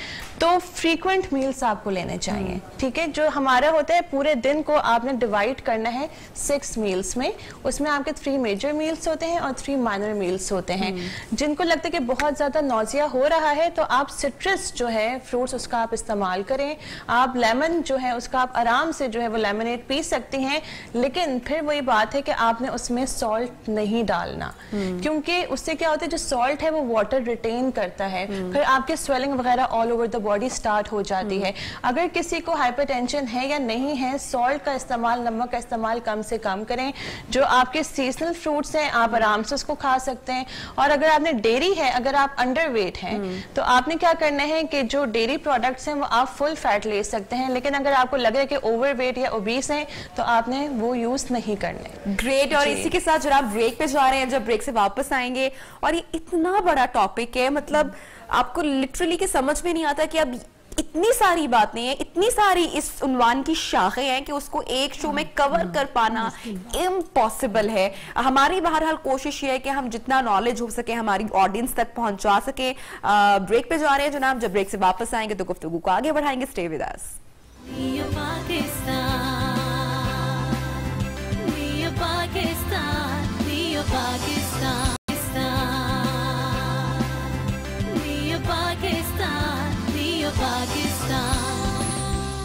Speaker 7: तो फ्रीक्वेंट मील्स आपको लेने चाहिए। ठीक है, जो हमारा होता है पूरे दिन को आपने डिवाइड करना है 6 कॉम्प्लेक्स मील्स में, उसमें आपके 3 मेजर मील्स होते हैं और 3 माइनर मील्स होते हैं। जिनको लगता है कि बहुत ज़्यादा नौजिया हो रहा है तो आप सिट्रस जो है फ्रूट्स उसका आप इस्तेमाल करें, आप लेमन जो है उसका आप आराम से जो है वो लेमनेड पी सकती हैं, लेकिन फिर वही बात है कि आपने उसमें सॉल्ट नहीं डालना, क्योंकि उससे क्या होता है जो सॉल्ट है वो वाटर रिटेन करता है, फिर आपके स्वेलिंग वगैरह all over the body start हो जाती है। अगर किसी को हाइपरटेंशन है या नहीं है, सॉल्ट का इस्तेमाल, नमक का इस्तेमाल कम से कम करें। जो आपके सीजनल फ्रूट्स हैं आप आराम से उसको खा सकते हैं। और अगर आपने डेयरी है, अगर आप अंडरवेट हैं तो आपने क्या करना है कि जो डेयरी प्रोडक्ट्स हैं वो आप फुल फैट ले सकते हैं, लेकिन अगर आपको लग रहा है कि ओवरवेट या ओबीस हैं तो आपने वो यूज नहीं करने।
Speaker 1: ग्रेट। और इसी के साथ जब आप ब्रेक पे जा रहे हैं, जब ब्रेक से वापस आएंगे, और ये इतना बड़ा टॉपिक है, मतलब आपको लिटरली के समझ में नहीं आता कि अब इतनी सारी बातें हैं, इतनी सारी इस उन्वान की शाखें हैं कि उसको एक शो में कवर कर पाना इम्पॉसिबल है। हमारी बहरहाल कोशिश ये है कि हम जितना नॉलेज हो सके हमारी ऑडियंस तक पहुंचा सके। ब्रेक पे जा रहे हैं जनाब, जब ब्रेक से वापस आएंगे तो गुफ्तगू को आगे बढ़ाएंगे। Stay with us.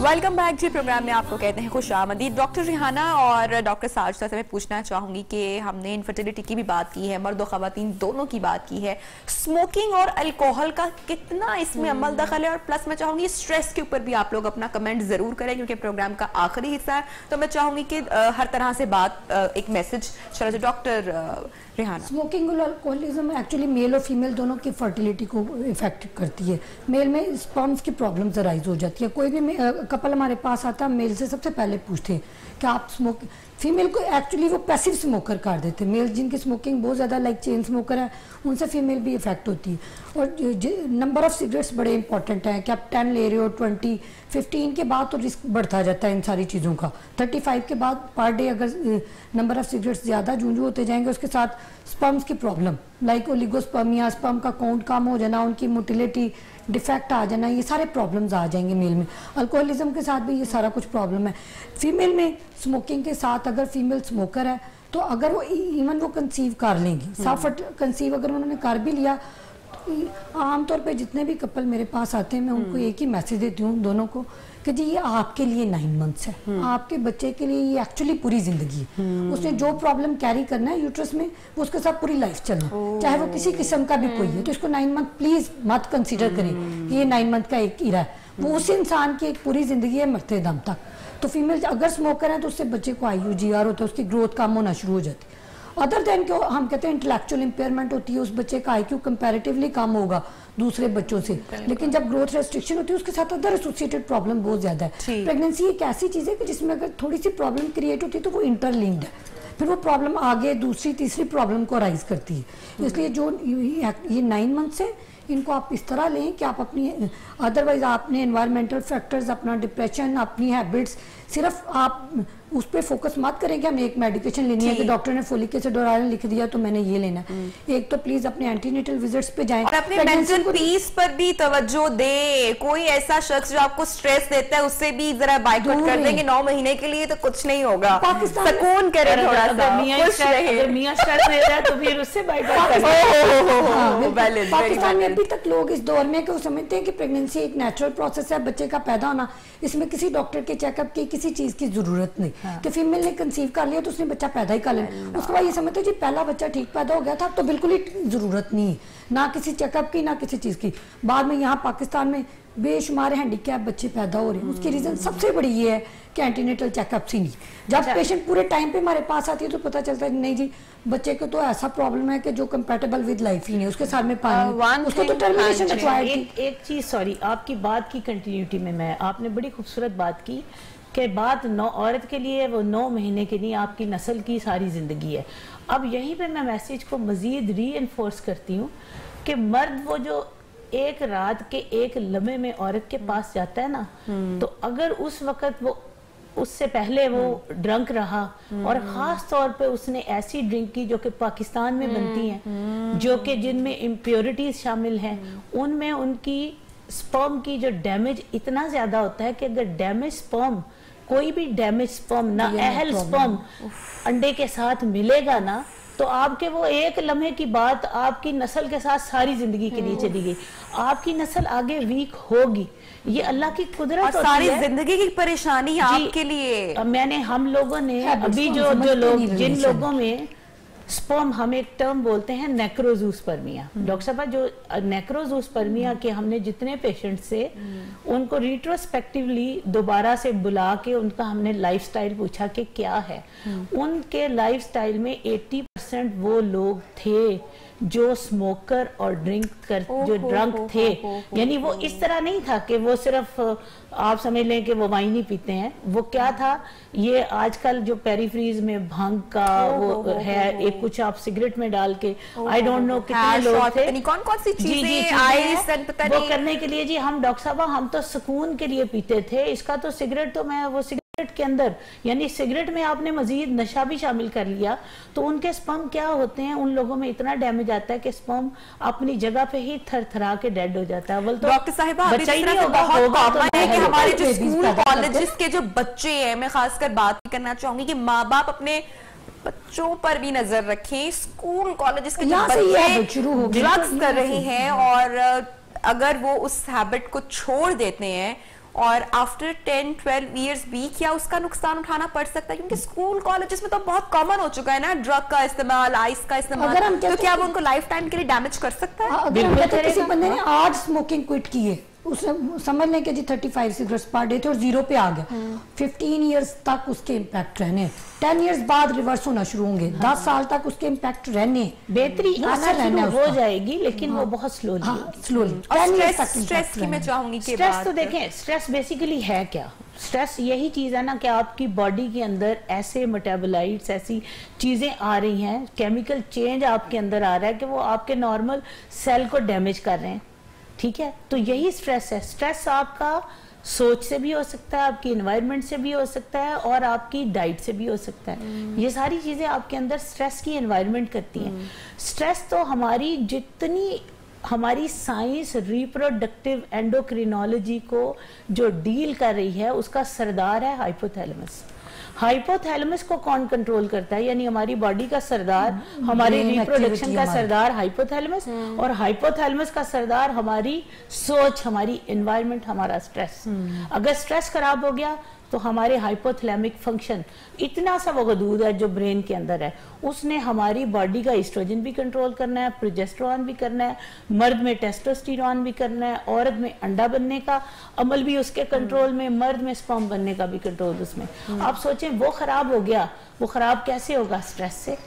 Speaker 1: Welcome back ji. Program में आपको कहते हैं खुश आमदीद। डॉक्टर रिहाना और डॉक्टर साजिदा से मैं पूछना चाहूंगी कि हमने इनफर्टिलिटी की भी बात की है, मर्द और ख़वातीन दोनों की बात की है, स्मोकिंग और अल्कोहल का कितना इसमें अमल दखल है, और प्लस मैं चाहूंगी स्ट्रेस के ऊपर भी आप लोग अपना कमेंट जरूर करें क्योंकि प्रोग्राम का आखिरी हिस्सा है, तो मैं चाहूंगी कि हर तरह से बात एक मैसेज चला जाए। डॉक्टर रिहाना,
Speaker 2: स्मोकिंग और अल्कोहलिज्म एक्चुअली मेल और फीमेल दोनों की फर्टिलिटी को इफेक्ट करती है। मेल में स्पर्म्स की प्रॉब्लम्स राइज हो जाती है। कोई भी कपल हमारे पास आता है, मेल से सबसे पहले पूछते हैं कि आप स्मोक, फीमेल को एक्चुअली वो पैसिव स्मोकर कर देते हैं। मेल जिनकी स्मोकिंग बहुत ज़्यादा लाइक चेन स्मोकर है, उनसे फीमेल भी इफेक्ट होती है। और नंबर ऑफ सिगरेट्स बड़े इंपॉर्टेंट हैं कि आप 10 ले रहे हो, 20, 15 के बाद तो रिस्क बढ़ता जाता है इन सारी चीज़ों का। 35 के बाद पर डे अगर नंबर ऑफ सिगरेट्स ज़्यादा जूझू होते जाएंगे, उसके साथ स्पर्म्स की प्रॉब्लम लाइक ओलिगोस्पर्मिया, स्पर्म का काउंट कम हो जाना, उनकी मोटिलिटी डिफेक्ट आ जाना, ये सारे प्रॉब्लम्स आ जाएंगे मेल में। अल्कोहलिज्म के साथ भी ये सारा कुछ प्रॉब्लम है। फीमेल में स्मोकिंग के साथ अगर फीमेल स्मोकर है तो अगर वो इवन वो कंसीव कर लेंगी, सफट कंसीव अगर उन्होंने कर भी लिया, आमतौर पे जितने भी कपल मेरे पास आते हैं मैं उनको एक ही मैसेज देती हूँ दोनों को कि जी ये आपके लिए 9 मंथ्स है, आपके बच्चे के लिए ये एक्चुअली पूरी जिंदगी है। उसने जो प्रॉब्लम कैरी करना है यूट्रस में वो उसके साथ पूरी लाइफ चलना, चाहे वो किसी किस्म का भी कोई है, तो इसको 9 मंथ प्लीज मत कंसीडर करें ये 9 मंथ का एक इरा है। वो उस इंसान की एक पूरी जिंदगी है मरते दम तक। तो फीमेल अगर स्मोकर है तो उससे बच्चे को IUGR होता है, उसकी ग्रोथ कम होना शुरू हो जाती है। अदर देन क्यों हम कहते हैं इंटेलेक्चुअल इंपेयरमेंट होती है, उस बच्चे का IQ कंपैरेटिवली कम होगा दूसरे बच्चों से, लेकिन जब ग्रोथ रेस्ट्रिक्शन होती है उसके साथ अदर एसोसिएटेड प्रॉब्लम बहुत ज्यादा है। प्रेगनेंसी एक ऐसी चीज है कि जिसमें अगर थोड़ी सी प्रॉब्लम क्रिएट होती है तो वो इंटरलिंक्ड है, फिर वो प्रॉब्लम आगे दूसरी तीसरी प्रॉब्लम को राइज करती है। इसलिए जो ये 9 मंथ्स है इनको आप इस तरह लें कि आप अपनी अदरवाइज आपने एनवायरमेंटल फैक्टर्स, अपना डिप्रेशन, अपनी हैबिट्स, सिर्फ आप उस पर फोकस मत करें कि हमने एक मेडिकेशन लेनी है कि डॉक्टर ने फोलिक एसिड और आयरन लिख दिया तो मैंने ये लेना है। एक तो प्लीज अपने एंटीनेटल विजिट्स पे जाएं
Speaker 1: और अपने मेंटल पीस पर भी तवज्जो दे। कोई ऐसा शख्स जो आपको स्ट्रेस देता है उससे भी जरा बाइकआउट कर देंगे 9 महीने के लिए तो कुछ नहीं होगा। सुकून करें थोड़ा सा, खुश रहे।
Speaker 3: मियां स्ट्रेस दे रहा है तो फिर उससे बाइकआउट करें।
Speaker 2: पाकिस्तान में अभी तक लोग इस दौर में समझते हैं कि प्रेगनेंसी एक नेचुरल प्रोसेस है, बच्चे का पैदा होना, इसमें किसी डॉक्टर के चेकअप की किसी चीज की जरूरत नहीं। कि फीमेल ने कंसीव कर लिया तो उसने बच्चा पैदा ही कर लिया, उसके बाद ये समझते जी पहला बच्चा ठीक पैदा हो गया था, तो बिल्कुल ही जरूरत नहीं है ना किसी चेकअप की ना किसी चीज की। बाद में यहाँ पाकिस्तान में बेशुमार हैंडीकैप बच्चे पैदा हो रहे हैं, उसकी रीजन सबसे बड़ी ये है कि एंटीनेटल चेकअप ही नहीं। जब पेशेंट पूरे टाइम पे हमारे पास आती है तो पता चलता है नहीं जी बच्चे को तो ऐसा प्रॉब्लम है कि जो कंपैटिबल विद लाइफ ही नहीं, उसके साथ में पानी उसको तो टर्मिनेशन रिक्वायर्ड थी।
Speaker 3: एक चीज सॉरी आपकी बात की कंटिन्यूटी में मैं, आपने बड़ी खूबसूरत बात की कि बात औरत के लिए वो 9 महीने की नहीं, आपकी नस्ल की सारी जिंदगी है। अब यहीं पे मैं मैसेज को मजीद रीइंफोर्स करती हूँ कि मर्द वो जो एक रात के एक लम्हे में औरत के पास जाता है ना, तो अगर उस वक्त वो उससे पहले वो ड्रंक रहा और खास तौर पे उसने ऐसी ड्रिंक की जो कि पाकिस्तान में बनती हैं, जो कि जिनमें इम्प्योरिटीज शामिल हैं, उनमें उनकी स्पर्म की जो डैमेज इतना ज्यादा होता है कि अगर डैमेज स्पर्म कोई भी डैमेज स्पर्म ना अहल स्पर्म अंडे के साथ मिलेगा ना, तो आपके वो एक लम्हे की बात आपकी नस्ल के साथ सारी जिंदगी के लिए चली गई। आपकी नस्ल आगे वीक होगी, ये अल्लाह की कुदरत होती है।
Speaker 1: सारी जिंदगी की परेशानी आपके लिए।
Speaker 3: हम लोगों ने अभी जो लोग, जिन लोगों में स्पर्म, हम एक टर्म बोलते हैं नेक्रोजूस्पर्मिया। डॉक्टर साहब, जो नेक्रोजूस्पर्मिया के हमने जितने पेशेंट से उनको रिट्रोस्पेक्टिवली दोबारा से बुला के उनका हमने लाइफस्टाइल पूछा कि क्या है, उनके लाइफस्टाइल में 80% वो लोग थे जो स्मोकर और ड्रंक थे। यानी वो इस तरह नहीं था कि वो सिर्फ आप समझ लें कि वो वाइन ही पीते हैं। वो क्या था, ये आजकल जो पेरीफ्रीज में भांग का वो है, एक कुछ आप सिगरेट में डाल के, आई डोंट नो कितने लोग थे,
Speaker 1: कौन सी चीजें
Speaker 3: वो करने के लिए। जी हम डॉक्टर साहब, हम तो सुकून के लिए पीते थे। इसका तो सिगरेट तो मैं वो के अंदर, यानी सिगरेट में आपने मजीद नशा भी शामिल कर लिया, तो उनके स्पर्म क्या होते हैं, उन लोगों में इतना डैमेज आता है कि स्पर्म अपनी जगह पे ही थरथरा के डेड हो जाता है। तो
Speaker 1: डॉक्टर साहिबा,
Speaker 3: बच्चा ही नहीं होगा
Speaker 1: कि हमारे जो स्कूल कॉलेजेस के जो बच्चे हैं, मैं खासकर बात करना चाहूंगी कि माँ बाप अपने बच्चों पर भी नजर रखें। स्कूल कॉलेजेस के जो बच्चे ड्रग्स कर रहे हैं और अगर वो उस हैबिट को छोड़ देते हैं और आफ्टर 10-12 इयर्स भी क्या उसका नुकसान उठाना पड़ सकता है? क्योंकि स्कूल कॉलेजेस में तो बहुत कॉमन हो चुका है ना ड्रग का इस्तेमाल, आइस का इस्तेमाल, तो क्या वो उनको लाइफ टाइम के लिए डैमेज कर सकता है?
Speaker 2: अगर हम कहते हैं किसी बंदे ने आज स्मोकिंग क्विट की है, उसने समझ लें कि जी 35 सिगरेट्स पर डे थे और 0 पे आ गया, 15 इयर्स तक उसके इम्पैक्ट रहने, 10 इयर्स बाद रिवर्स होना शुरू होंगे, 10 साल तक उसके इम्पैक्ट रहने,
Speaker 3: बेहतरी आना शुरू हो जाएगी, लेकिन वो बहुत स्लोली।
Speaker 1: स्ट्रेस की मैं चाहूंगी कि
Speaker 3: स्ट्रेस तो देखें, स्ट्रेस बेसिकली है क्या? स्ट्रेस यही चीज है ना कि आपकी बॉडी के अंदर ऐसे मेटाबोलाइट्स, ऐसी चीजें आ रही हैं, केमिकल चेंज आपके अंदर आ रहा है कि वो आपके नॉर्मल सेल को डैमेज कर रहे हैं। ठीक है, तो यही स्ट्रेस है। स्ट्रेस आपका सोच से भी हो सकता है, आपकी एनवायरनमेंट से भी हो सकता है और आपकी डाइट से भी हो सकता है। ये सारी चीजें आपके अंदर स्ट्रेस की एनवायरनमेंट करती हैं। स्ट्रेस तो हमारी साइंस रिप्रोडक्टिव एंडोक्रिनोलॉजी को जो डील कर रही है, उसका सरदार है हाइपोथैलेमस। हाइपोथैलेमस को कौन कंट्रोल करता है? यानी हमारी बॉडी का सरदार, हमारे रिप्रोडक्शन का सरदार हाइपोथैलेमस, और हाइपोथैलेमस का सरदार हमारी सोच, हमारी एनवायरनमेंट, हमारा स्ट्रेस। अगर स्ट्रेस खराब हो गया तो हमारे हाइपोथैलेमिक फंक्शन, इतना सा वो गदूद है जो ब्रेन के अंदर है, उसने हमारी बॉडी का एस्ट्रोजन भी कंट्रोल करना है, प्रोजेस्टेरोन भी करना है, मर्द में टेस्टोस्टेरोन भी करना है, औरत में अंडा बनने का अमल भी उसके कंट्रोल में, मर्द में स्पर्म बनने का भी कंट्रोल उसमें। आप सोचें वो खराब हो गया, वो खराब कैसे होगा? स्ट्रेस से।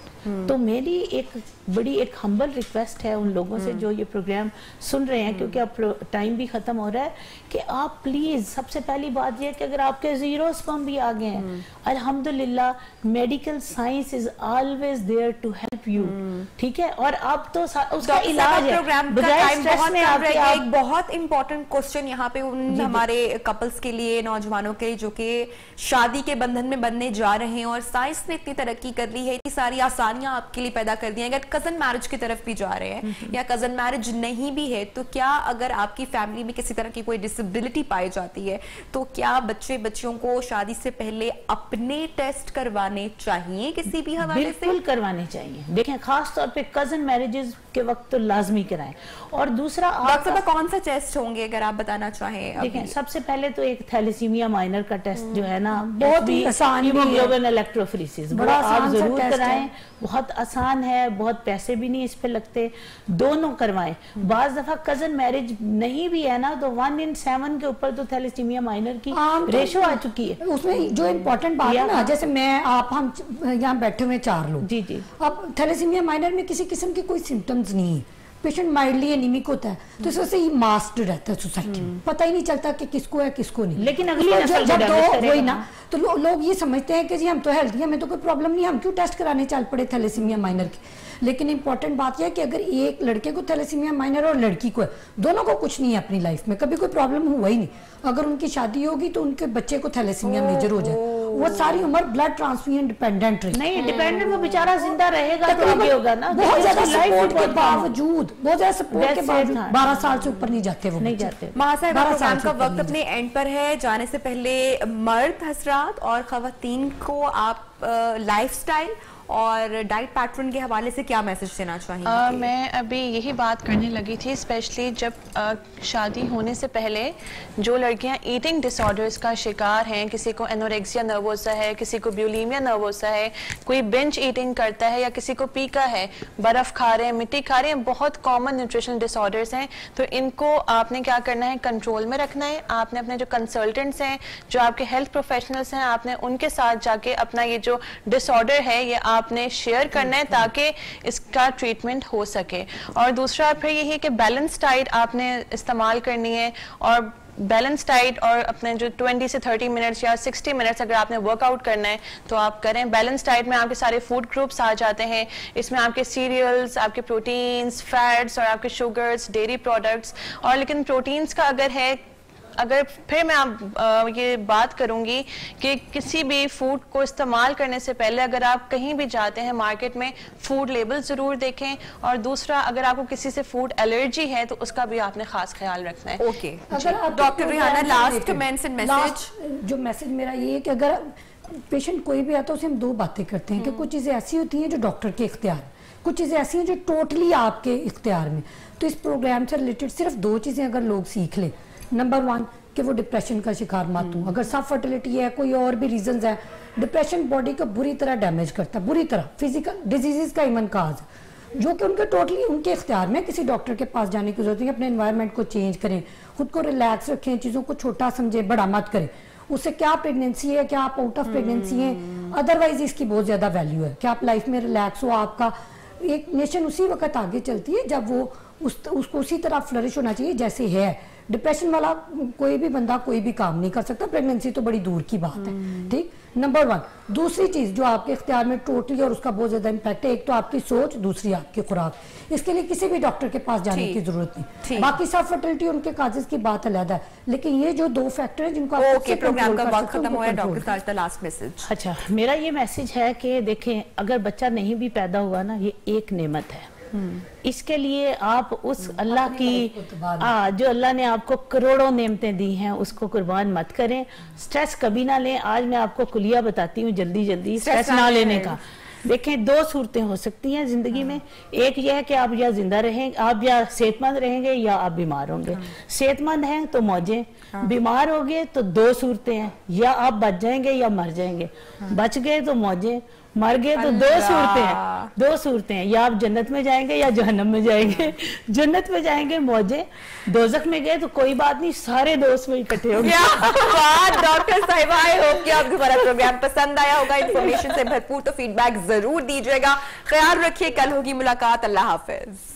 Speaker 3: तो मेरी एक बड़ी एक हम्बल रिक्वेस्ट है उन लोगों से जो ये प्रोग्राम सुन रहे हैं, क्योंकि अब टाइम भी खत्म हो रहा है, कि आप प्लीज, सबसे पहली बात ये कि अगर आपके 0 स्पर्म भी आ गए हैं, अल्हम्दुलिल्लाह medical science is always there to help you. ठीक है, और अब तो उसका इलाज है।
Speaker 1: एक बहुत इंपॉर्टेंट क्वेश्चन यहाँ पे उन हमारे कपल्स के लिए, नौजवानों के जो कि शादी के बंधन में बनने जा रहे हैं, और साइंस ने इतनी तरक्की कर ली है, इतनी सारी आसानियां आपके लिए पैदा कर दी हैं। अगर कजन मैरिज की तरफ भी जा रहे हैं या कजन मैरिज नहीं भी है, तो क्या अगर आपकी फैमिली में किसी तरह की कोई डिसेबिलिटी पाई जाती है, तो क्या बच्चियों को शादी से पहले अपने टेस्ट करवाने चाहिए किसी भी हवाले से?
Speaker 3: बिल्कुल करवाने चाहिए। देखें, खास तौर पे कजन मैरिजेस के वक्त तो लाजमी कराएं। और दूसरा,
Speaker 1: डॉक्टर साहब कौन सा टेस्ट होंगे अगर आप बताना चाहें?
Speaker 3: देखें, सबसे पहले तो एक थैलेसीमिया माइनर का टेस्ट जो है ना,
Speaker 2: बहुत ही आसान,
Speaker 3: हीमोग्लोबिन इलेक्ट्रोफोरेसिस,
Speaker 2: बड़ा
Speaker 3: आप जरूर कराएं। बहुत आसान है, बहुत पैसे भी नहीं इस पे लगते, दोनों करवाएं। बाज दफा कजन मैरिज नहीं भी है ना, तो 1 in 7 के ऊपर तो थैलेसीमिया माइनर की रेशो आ चुकी है।
Speaker 2: उसमें जो इम्पोर्टेंट बात है ना, जैसे मैं, आप, हम यहाँ बैठे हुए 4 लोग,
Speaker 3: जी जी,
Speaker 2: अब थैलेसीमिया माइनर में किसी किस्म के कोई सिम्टम्स नहीं है, पेशेंट माइल्डली एनीमिक होता है, तो इस वजह से मास्क्ड रहता है सोसाइटी में, पता ही नहीं चलता कि किसको है किसको नहीं।
Speaker 3: लेकिन अगली नस्ल जब
Speaker 2: वही ना, तो लोग ये समझते हैं कि जी हम तो हेल्थी हैं, हमें तो कोई प्रॉब्लम नहीं, हम क्यों टेस्ट कराने चल पड़े थैलेसीमिया माइनर की। लेकिन इंपॉर्टेंट बात यह है कि अगर एक लड़के को थैलेसीमिया माइनर और लड़की को है, दोनों को कुछ नहीं है अपनी लाइफ में, कभी कोई प्रॉब्लम हुआ ही नहीं, अगर उनकी शादी होगी तो उनके बच्चे को थैलेसीमिया मेजर हो जाए, वो सारी उम्र ब्लड ट्रांसफ्यूजन डिपेंडेंट रही।
Speaker 3: नहीं डिपेंडेंट, वो बेचारा जिंदा रहेगा तो आगे होगा ना।
Speaker 2: बहुत ज्यादा सपोर्ट के बावजूद 12 साल से ऊपर नहीं जाते वो,
Speaker 3: नहीं जाते।
Speaker 1: महासाहिब, प्रोग्राम का वक्त अपने एंड पर है, जाने से पहले मर्द हजरात और खवातीन को आप लाइफस्टाइल और डाइट पैटर्न के हवाले से क्या मैसेज देना चाहेंगे?
Speaker 7: मैं अभी यही बात करने लगी थी, स्पेशली जब शादी होने से पहले जो लड़कियां ईटिंग डिसऑर्डर्स का शिकार हैं, किसी को एनोरेक्सिया नर्वोसा है, किसी को ब्यूलीमिया नर्वोसा है, कोई बिंज ईटिंग करता है या किसी को पीका है, बर्फ खा रहे हैं, मिट्टी खा रहे हैं, बहुत कॉमन न्यूट्रिशनल डिसऑर्डर्स हैं। तो इनको आपने क्या करना है, कंट्रोल में रखना है। आपने अपने जो कंसल्टेंट्स हैं, जो आपके हेल्थ प्रोफेशनल्स हैं, आपने उनके साथ जाके अपना ये जो डिसऑर्डर है ये आपने शेयर करना है ताकि इसका ट्रीटमेंट हो सके। और दूसरा फिर यही है कि बैलेंस डाइट आपने इस्तेमाल करनी है, और बैलेंस डाइट और अपने जो 20 से 30 मिनट्स या 60 मिनट्स अगर आपने वर्कआउट करना है तो आप करें। बैलेंस डाइट में आपके सारे फूड ग्रुप्स आ जाते हैं, इसमें आपके सीरियल्स, आपके प्रोटीन्स, फैट्स और आपके शुगर्स, डेयरी प्रोडक्ट्स। और लेकिन प्रोटीन्स का अगर फिर मैं ये बात करूंगी कि किसी भी फूड को इस्तेमाल करने से पहले अगर आप कहीं भी जाते हैं मार्केट में, फूड लेबल ज़रूर देखें। और दूसरा, अगर आपको किसी से फूड एलर्जी है तो उसका भी आपने खास ख्याल रखना है।
Speaker 1: Okay, doctor Rehana, last comments and message.
Speaker 2: जो मैसेज मेरा ये है कि अगर पेशेंट कोई भी आता है उसे हम 2 बातें करते हैं कि कुछ चीज़ें ऐसी होती हैं जो डॉक्टर के इख्तियार, कुछ चीज़ें ऐसी हैं जो टोटली आपके इख्तियार में। तो इस प्रोग्राम से रिलेटेड सिर्फ 2 चीज़ें अगर लोग सीख लें, नंबर 1 कि वो डिप्रेशन का शिकार मत हो। अगर सब फर्टिलिटी है, कोई और भी रीजंस है, डिप्रेशन बॉडी को बुरी तरह डैमेज करता है, बुरी तरह, फिजिकल डिजीजेस का इवन काज है, जो कि उनके टोटली उनके इख्तियार में। किसी डॉक्टर के पास जाने की जरूरत नहीं। अपने एनवायरनमेंट को चेंज करें, खुद को रिलैक्स रखें, चीज़ों को छोटा समझें, बड़ा मत करें। उससे क्या प्रेगनेंसी है, क्या आप आउट ऑफ प्रेगनेंसी हैं, अदरवाइज इसकी बहुत ज़्यादा वैल्यू है कि आप लाइफ में रिलैक्स हो। आपका एक नेशन उसी वक्त आगे चलती है जब वो उसको उसी तरह फ्लरिश होना चाहिए जैसे है। डिप्रेशन वाला कोई भी बंदा कोई भी काम नहीं कर सकता, प्रेगनेंसी तो बड़ी दूर की बात है। ठीक, नंबर 1। दूसरी चीज जो आपके इख्तियार में टोटली और उसका बहुत ज्यादा इम्पैक्ट है, एक तो आपकी सोच, दूसरी आपकी खुराक। इसके लिए किसी भी डॉक्टर के पास जाने की जरूरत नहीं। बाकी सब फर्टिलिटी उनके काजेस की बात अलग है, लेकिन ये जो 2 फैक्टर है जिनको
Speaker 1: प्रोग्राम का वक्त खत्म हुआ है। Doctor Sajida, last message.
Speaker 3: अच्छा, मेरा ये मैसेज है कि देखें, अगर बच्चा नहीं भी पैदा हुआ ना, ये एक नेमत है। इसके लिए आप उस अल्लाह की जो अल्लाह ने आपको करोड़ों नेमतें दी हैं उसको कुर्बान मत करें। स्ट्रेस कभी ना लें। आज मैं आपको कुलिया बताती हूँ जल्दी स्ट्रेस ना लेने का। देखें, 2 सूरतें हो सकती हैं जिंदगी में। एक यह है कि आप या जिंदा रहेंगे, आप या सेहतमंद रहेंगे या आप बीमार होंगे। सेहतमंद हैं तो मौजें, बीमार हो गए तो 2 सूरतें हैं, या आप बच जाएंगे या मर जाएंगे। बच गए तो मौजें, मर गए तो 2 सूरतें हैं। 2 सूरतें हैं, या आप जन्नत में जाएंगे या जहन्नम में जाएंगे। जन्नत में जाएंगे मौजें, दोजख में गए तो कोई बात नहीं, सारे दोस्त में इकट्ठे हो गए।
Speaker 1: डॉक्टर साहिबा, आई होप कि आपको हमारा प्रोग्राम पसंद आया होगा, इन्फॉर्मेशन से भरपूर। तो फीडबैक जरूर दीजिएगा। ख्याल रखिए, कल होगी मुलाकात। अल्लाह हाफिज।